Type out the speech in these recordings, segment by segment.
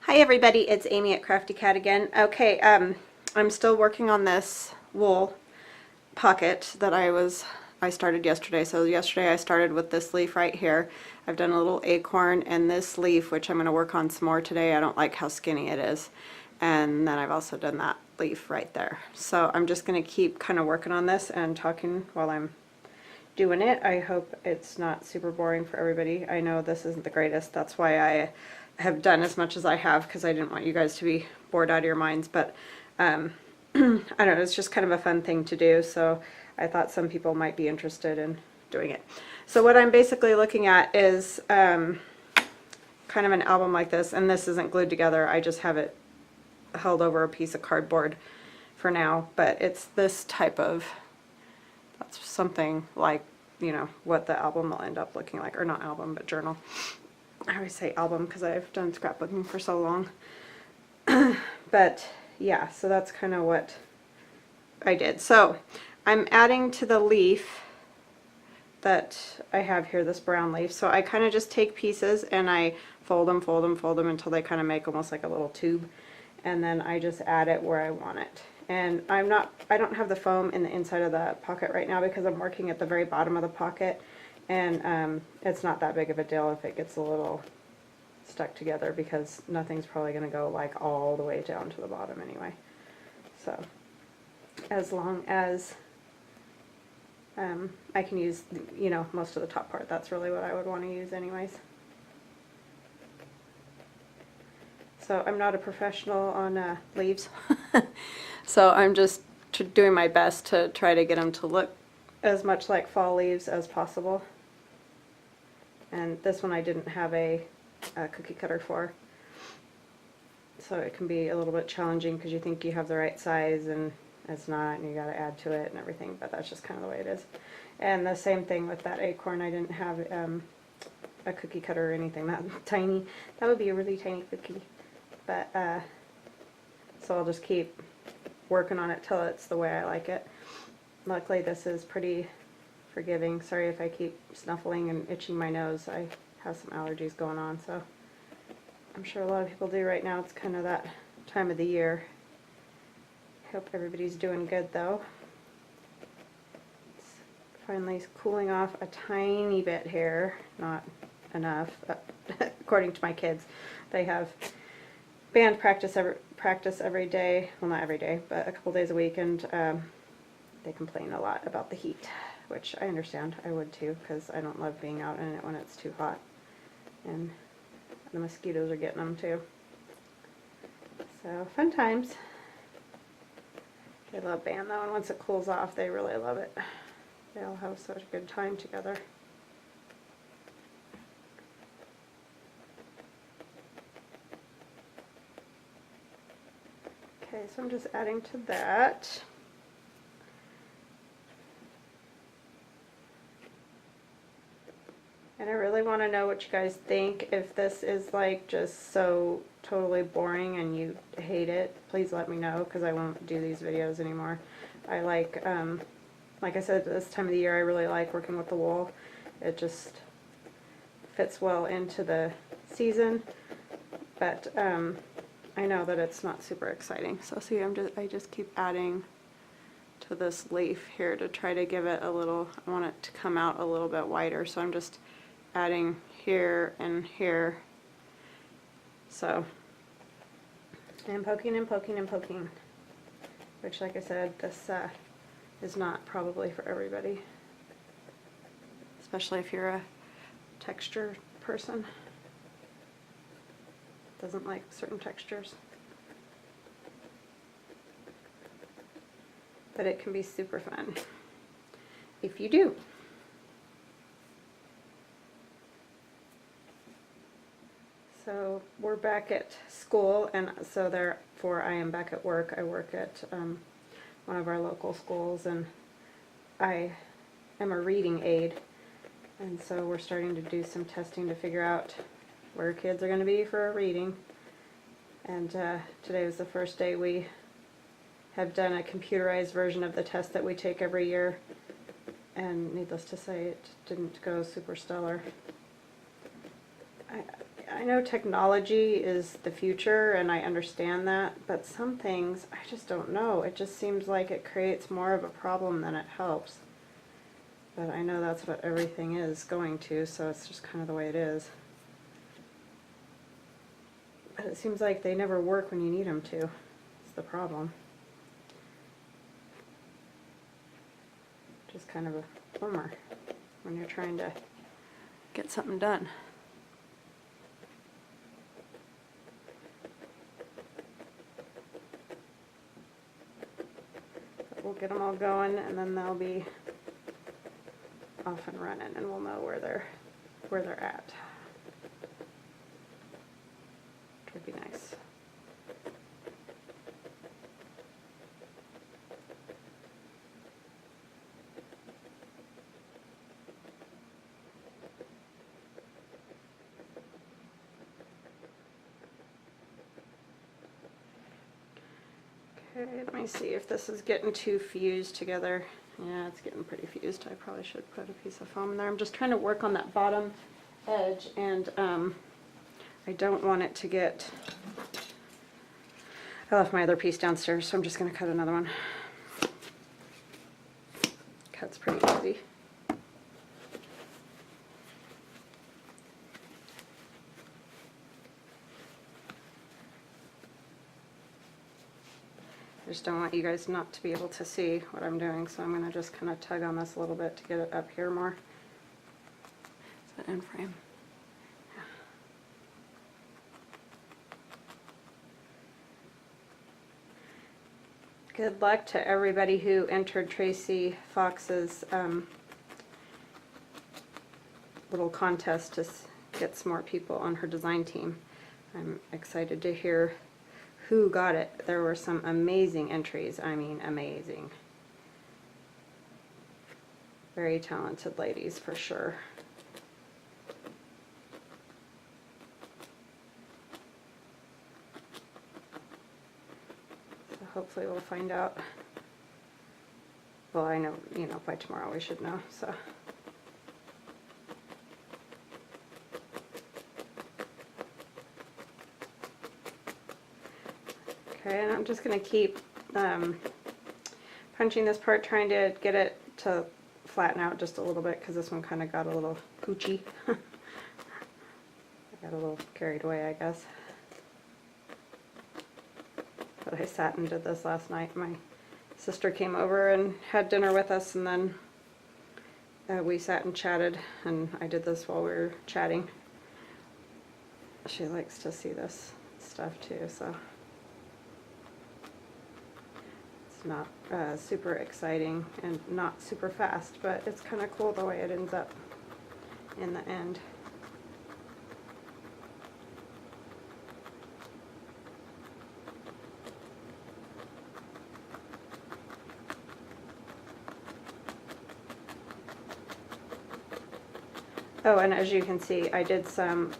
Hi everybody, it's Amy at Crafty Cat again. Okay, I'm still working on this wool pocket that I started yesterday. So yesterday I started with this leaf right here. I've done a little acorn and this leaf, which I'm going to work on some more today. I don't like how skinny it is. And then I've also done that leaf right there. So I'm just going to keep kind of working on this and talking while I'm doing it. I hope it's not super boring for everybody. I know this isn't the greatest. That's why I have done as much as I have, because I didn't want you guys to be bored out of your minds. But I don't know, it's just kind of a fun thing to do. So I thought some people might be interested in doing it. So what I'm basically looking at is kind of an album like this, and this isn't glued together. I just have it held over a piece of cardboard for now, but it's this type of, that's something like, you know, what the album will end up looking like, or not album, but journal. I always say album because I've done scrapbooking for so long. But yeah, so that's kind of what I did. So I'm adding to the leaf that I have here, this brown leaf. So I kind of just take pieces and I fold them, fold them, fold them until they kind of make almost like a little tube. And then I just add it where I want it. And I don't have the foam in the inside of the pocket right now because I'm working at the very bottom of the pocket, and it's not that big of a deal if it gets a little stuck together, because nothing's probably going to go like all the way down to the bottom anyway. So as long as I can use, you know, most of the top part, that's really what I would want to use anyways. So I'm not a professional on leaves. So I'm just doing my best to try to get them to look as much like fall leaves as possible. And this one I didn't have a cookie cutter for. So it can be a little bit challenging because you think you have the right size and it's not, and you got to add to it and everything, but that's just kind of the way it is. And the same thing with that acorn. I didn't have a cookie cutter or anything that tiny. That would be a really tiny cookie. But so I'll just keep working on it till it's the way I like it. Luckily this is pretty forgiving. Sorry if I keep snuffling and itching my nose. I have some allergies going on, so I'm sure a lot of people do right now. It's kind of that time of the year. Hope everybody's doing good though. It's finally cooling off a tiny bit here. Not enough, but according to my kids. They have band practice every day. Well, not every day, but a couple days a week, and they complain a lot about the heat, which I understand. I would too, because I don't love being out in it when it's too hot, and the mosquitoes are getting them too. So fun times. They love band though, and once it cools off, they really love it. They all have such a good time together. Okay, so I'm just adding to that. And I really want to know what you guys think. If this is like just so totally boring and you hate it, please let me know, because I won't do these videos anymore. I like I said, this time of the year I really like working with the wool. It just fits well into the season, but I know that it's not super exciting. So see, I just keep adding to this leaf here to try to give it a little, I want it to come out a little bit wider, so I'm just adding here and here. So I'm poking and poking and poking, which, like I said, this is not probably for everybody, especially if you're a texture person. Doesn't like certain textures, but it can be super fun if you do. So we're back at school, and so therefore I am back at work. I work at one of our local schools, and I am a reading aide, and so we're starting to do some testing to figure out where kids are going to be for reading. And today was the first day we have done a computerized version of the test that we take every year, and needless to say, it didn't go super stellar. I know technology is the future and I understand that, but some things I just don't know. It just seems like it creates more of a problem than it helps. But I know that's what everything is going to, so it's just kind of the way it is. But it seems like they never work when you need them to. It's the problem. Just kind of a bummer when you're trying to get something done. But we'll get them all going, and then they'll be off and running, and we'll know where they're at. Which would be nice. Okay, let me see if this is getting too fused together. Yeah, it's getting pretty fused. I probably should put a piece of foam in there. I'm just trying to work on that bottom edge, and I don't want it to get... I left my other piece downstairs, so I'm just going to cut another one. Cuts pretty easy. I just don't want you guys not to be able to see what I'm doing, so I'm going to just kind of tug on this a little bit to get it up here more. Is that end frame? Yeah. Good luck to everybody who entered Tracy Fox's little contest to get some more people on her design team. I'm excited to hear who got it. There were some amazing entries. I mean, amazing. Very talented ladies for sure. So hopefully we'll find out. Well, I know, you know, by tomorrow we should know, so. Okay, and I'm just going to keep punching this part, trying to get it to flatten out just a little bit, because this one kind of got a little poochy. I got a little carried away, I guess. But I sat and did this last night. My sister came over and had dinner with us, and then we sat and chatted, and I did this while we were chatting. She likes to see this stuff too, so. It's not super exciting and not super fast, but it's kind of cool the way it ends up in the end. Oh, and as you can see, I did some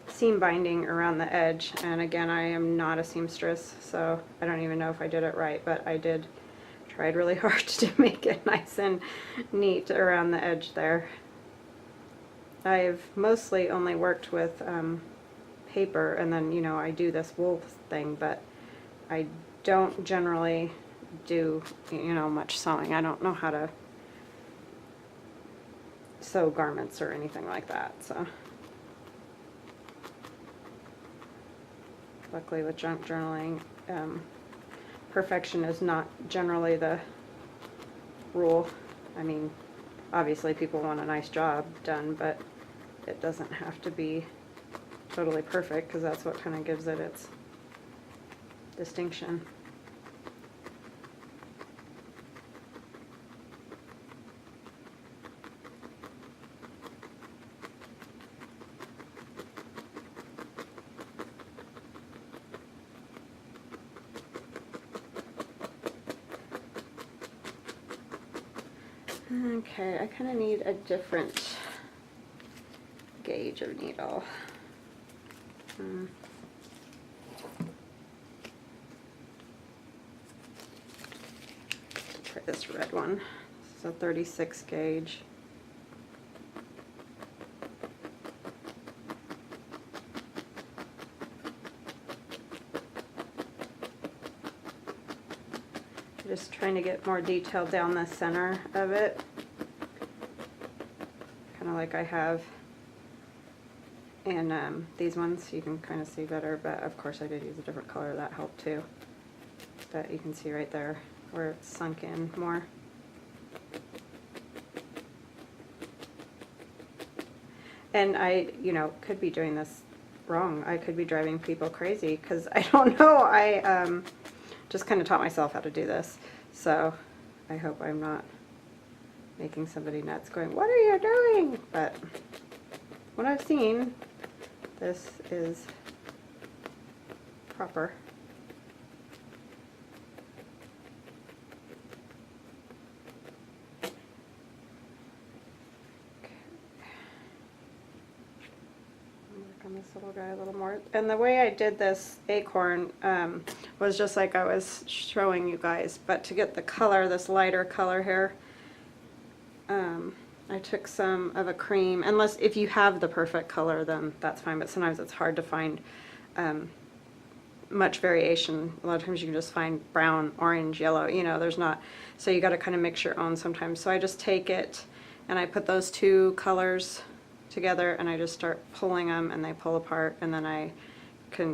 seam binding around the edge, and again, I am not a seamstress, so I don't even know if I did it right, but I tried really hard to make it nice and neat around the edge there. I've mostly only worked with paper, and then, you know, I do this wool thing, but I don't generally do, you know, much sewing. I don't know how to sew garments or anything like that, so. Luckily with junk journaling, perfection is not generally the rule. I mean, obviously people want a nice job done, but it doesn't have to be totally perfect, because that's what kind of gives it its distinction. Okay, I kind of need a different gauge of needle. Try this red one. This is a 36 gauge. Just trying to get more detail down the center of it, kind of like I have in these ones. You can kind of see better, but of course I did use a different color, that helped too. But you can see right there where it's sunk in more. And I, you know, could be doing this wrong. I could be driving people crazy because I don't know. I just kind of taught myself how to do this. So I hope I'm not making somebody nuts going, "What are you doing?" But what I've seen, this is proper. On this little guy a little more. And the way I did this acorn was just like I was showing you guys, but to get the color, this lighter color here, I took some of a cream. Unless if you have the perfect color, then that's fine, but sometimes it's hard to find much variation. A lot of times you can just find brown, orange, yellow, you know, there's not, so you got to kind of mix your own sometimes. So I just take it and I put those two colors together and I just start pulling them and they pull apart, and then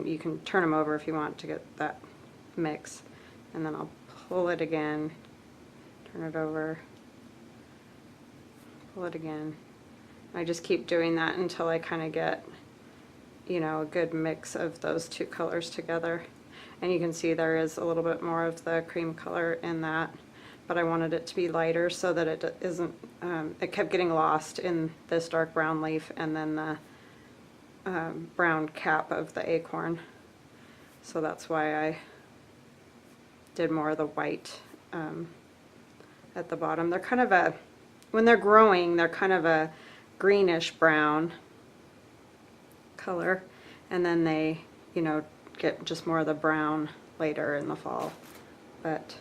you can turn them over if you want to get that mix, and then I'll pull it again, turn it over, pull it again. I just keep doing that until I kind of get, you know, a good mix of those two colors together. And you can see there is a little bit more of the cream color in that, but I wanted it to be lighter so that it isn't, it kept getting lost in this dark brown leaf and then the brown cap of the acorn. So that's why I did more of the white at the bottom. They're kind of a, when they're growing, they're kind of a greenish brown color, and then they, you know, get just more of the brown later in the fall. But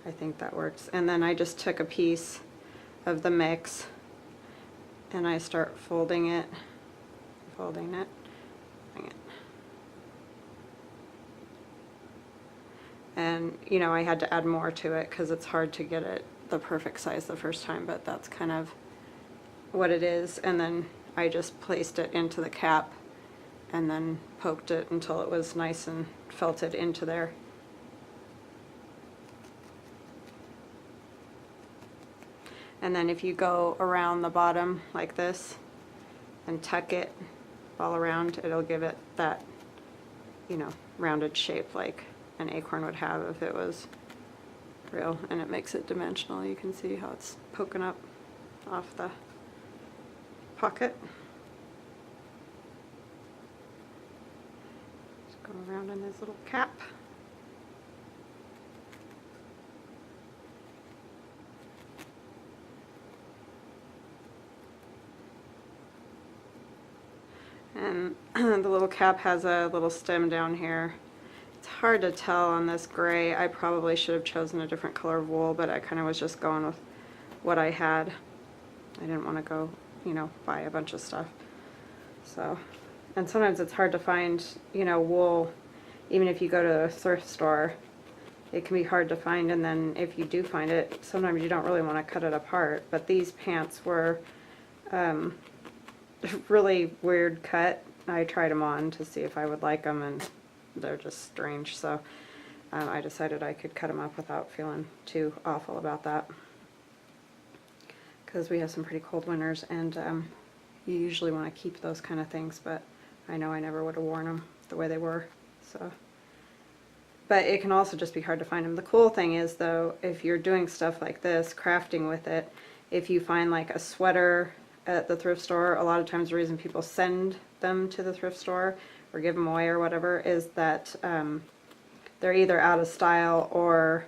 I think that works. And then I just took a piece of the mix and I start folding it, folding it. And you know, I had to add more to it because it's hard to get it the perfect size the first time, but that's kind of what it is. And then I just placed it into the cap and then poked it until it was nice and felted into there. And then if you go around the bottom like this and tuck it all around, it'll give it that, you know, rounded shape like an acorn would have if it was real, and it makes it dimensional. You can see how it's poking up off the pocket. Just go around in this little cap. And the little cap has a little stem down here. It's hard to tell on this gray. I probably should have chosen a different color of wool, but I kind of was just going with what I had. I didn't want to go, you know, buy a bunch of stuff. So, and sometimes it's hard to find, you know, wool. Even if you go to a thrift store, it can be hard to find, and then if you do find it, sometimes you don't really want to cut it apart. But these pants were really weird cut. I tried them on to see if I would like them, and they're just strange. So I decided I could cut them up without feeling too awful about that, because we have some pretty cold winters, and you usually want to keep those kind of things, but I know I never would have worn them the way they were. So, but it can also just be hard to find them. The cool thing is, though, if you're doing stuff like this, crafting with it, if you find like a sweater at the thrift store, a lot of times the reason people send them to the thrift store or give them away or whatever is that they're either out of style or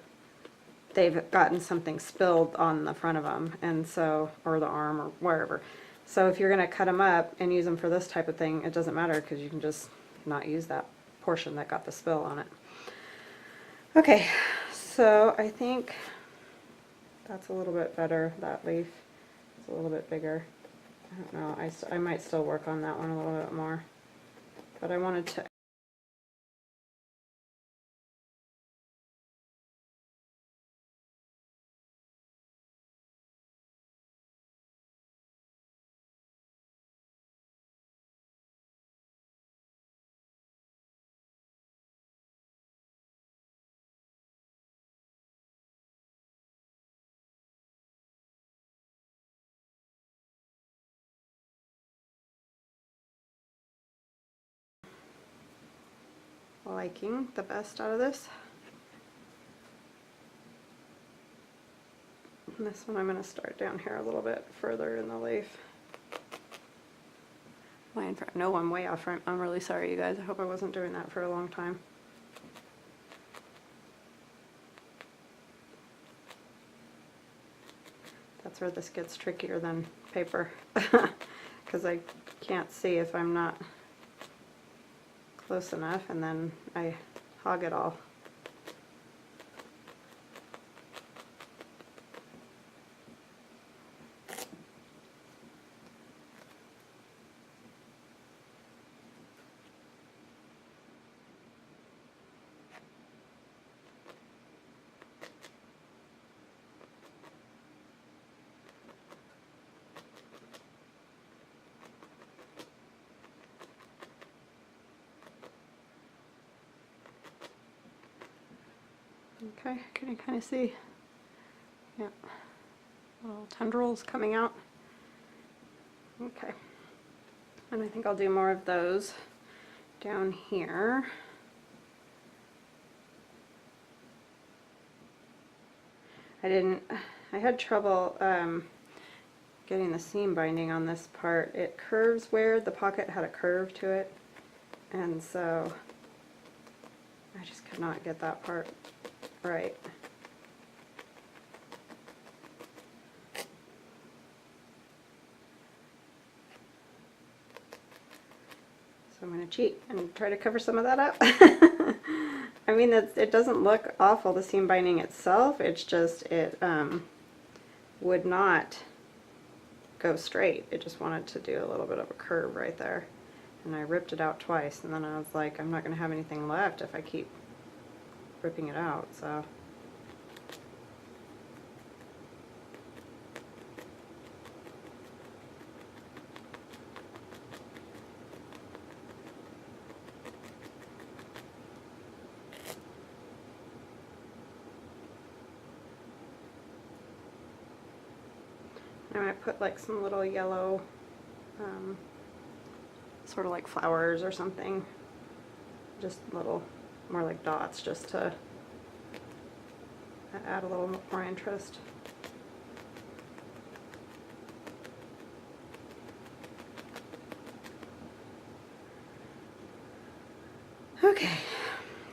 they've gotten something spilled on the front of them, and so, or the arm or wherever. So if you're going to cut them up and use them for this type of thing, it doesn't matter, because you can just not use that portion that got the spill on it. Okay, so I think that's a little bit better. That leaf is a little bit bigger. I don't know, I might still work on that one a little bit more, but I wanted to liking the best out of this. And this one I'm going to start down here a little bit further in the leaf. No, I'm way off. I'm really sorry, you guys. I hope I wasn't doing that for a long time. That's where this gets trickier than paper, because I can't see if I'm not close enough, and then I hog it all. Okay, can you kind of see? Yeah, little tendrils coming out. Okay, and I think I'll do more of those down here. I had trouble getting the seam binding on this part. It curves where the pocket had a curve to it, and so I just could not get that part right. So I'm going to cheat and try to cover some of that up. I mean, it doesn't look awful, the seam binding itself, it's just it would not go straight. It just wanted to do a little bit of a curve right there. And I ripped it out twice, and then I was like, I'm not going to have anything left if I keep ripping it out, so. I'm going to put like some little yellow, sort of like flowers or something, just little, more like dots, just to add a little more interest. Okay,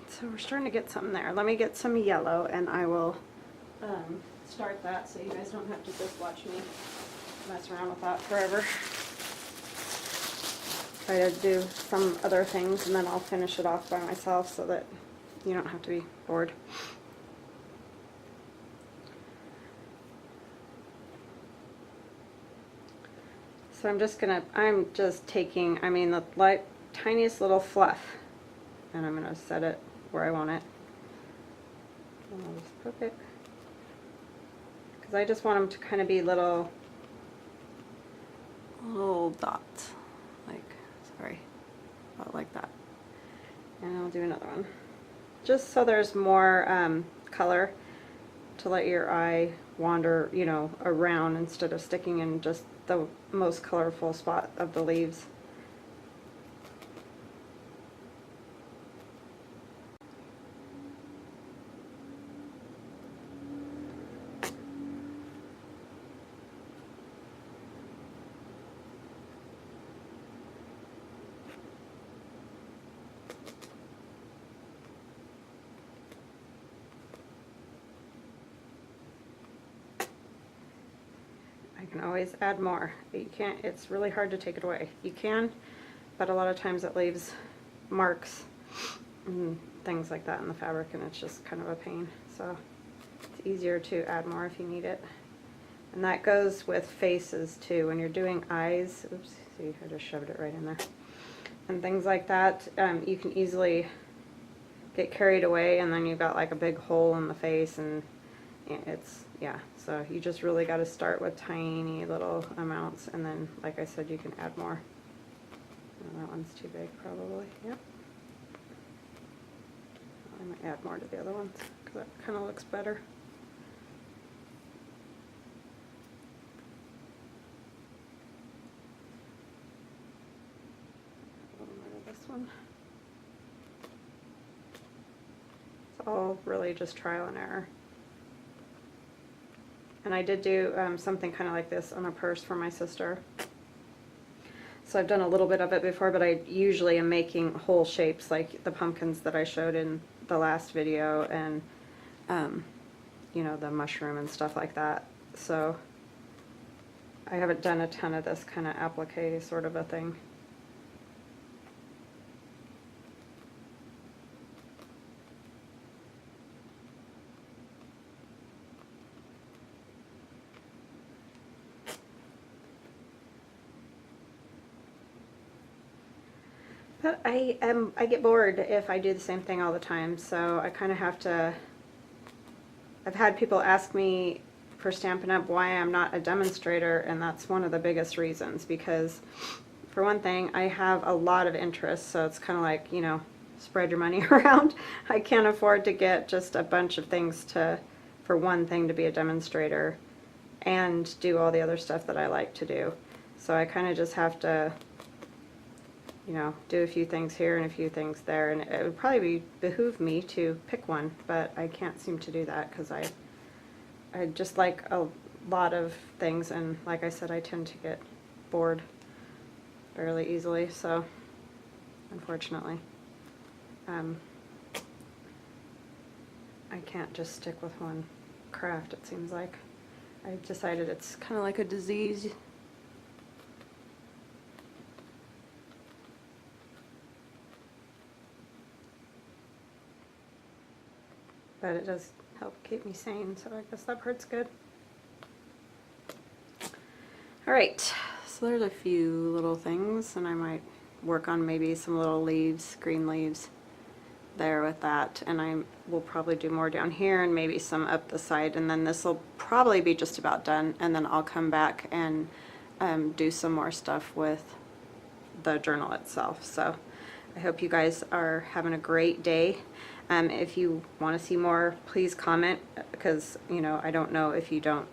so we're starting to get something there. Let me get some yellow and I will start that so you guys don't have to just watch me mess around with that forever. Try to do some other things and then I'll finish it off by myself so that you don't have to be bored. So I'm just taking, I mean, the tiniest little fluff, and I'm going to set it where I want it. And I'll just poke it, because I just want them to kind of be little dots, about like that. And I'll do another one, just so there's more color to let your eye wander, you know, around instead of sticking in just the most colorful spot of the leaves. I can always add more, but you can't, it's really hard to take it away. You can, but a lot of times it leaves marks and things like that in the fabric, and it's just kind of a pain. So it's easier to add more if you need it. And that goes with faces too. When you're doing eyes, oops, see, I just shoved it right in there. And things like that, you can easily get carried away, and then you've got like a big hole in the face, and it's, yeah, so you just really got to start with tiny little amounts, and then, like I said, you can add more. Oh, that one's too big, probably. Yep. I might add more to the other ones, because that kind of looks better. A little more of this one. all really just trial and error. And I did do something kind of like this on a purse for my sister. So I've done a little bit of it before, but I usually am making whole shapes like the pumpkins that I showed in the last video, and you know, the mushroom and stuff like that. So I haven't done a ton of this kind of applique sort of a thing. But I get bored if I do the same thing all the time, so I kind of have to. I've had people ask me for Stampin' Up! Why I'm not a demonstrator, and that's one of the biggest reasons, because for one thing, I have a lot of interests, so it's kind of like, you know, spread your money around. I can't afford to get just a bunch of things for one thing to be a demonstrator and do all the other stuff that I like to do. So I kind of just have to, you know, do a few things here and a few things there, and it would probably behoove me to pick one, but I can't seem to do that because I just like a lot of things, and like I said, I tend to get bored fairly easily, so unfortunately I can't just stick with one craft, it seems like. I've decided it's kind of like a disease. But it does help keep me sane, so I guess that part's good. Alright, so there's a few little things, and I might work on maybe some little leaves, green leaves there with that, and I will probably do more down here and maybe some up the side, and then this will probably be just about done, and then I'll come back and do some more stuff with the journal itself. So I hope you guys are having a great day. If you want to see more, please comment, because, you know, I don't know if you don't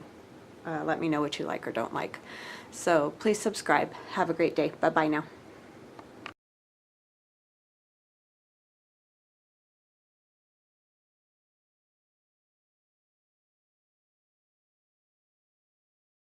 let me know what you like or don't like. So please subscribe. Have a great day. Bye-bye now.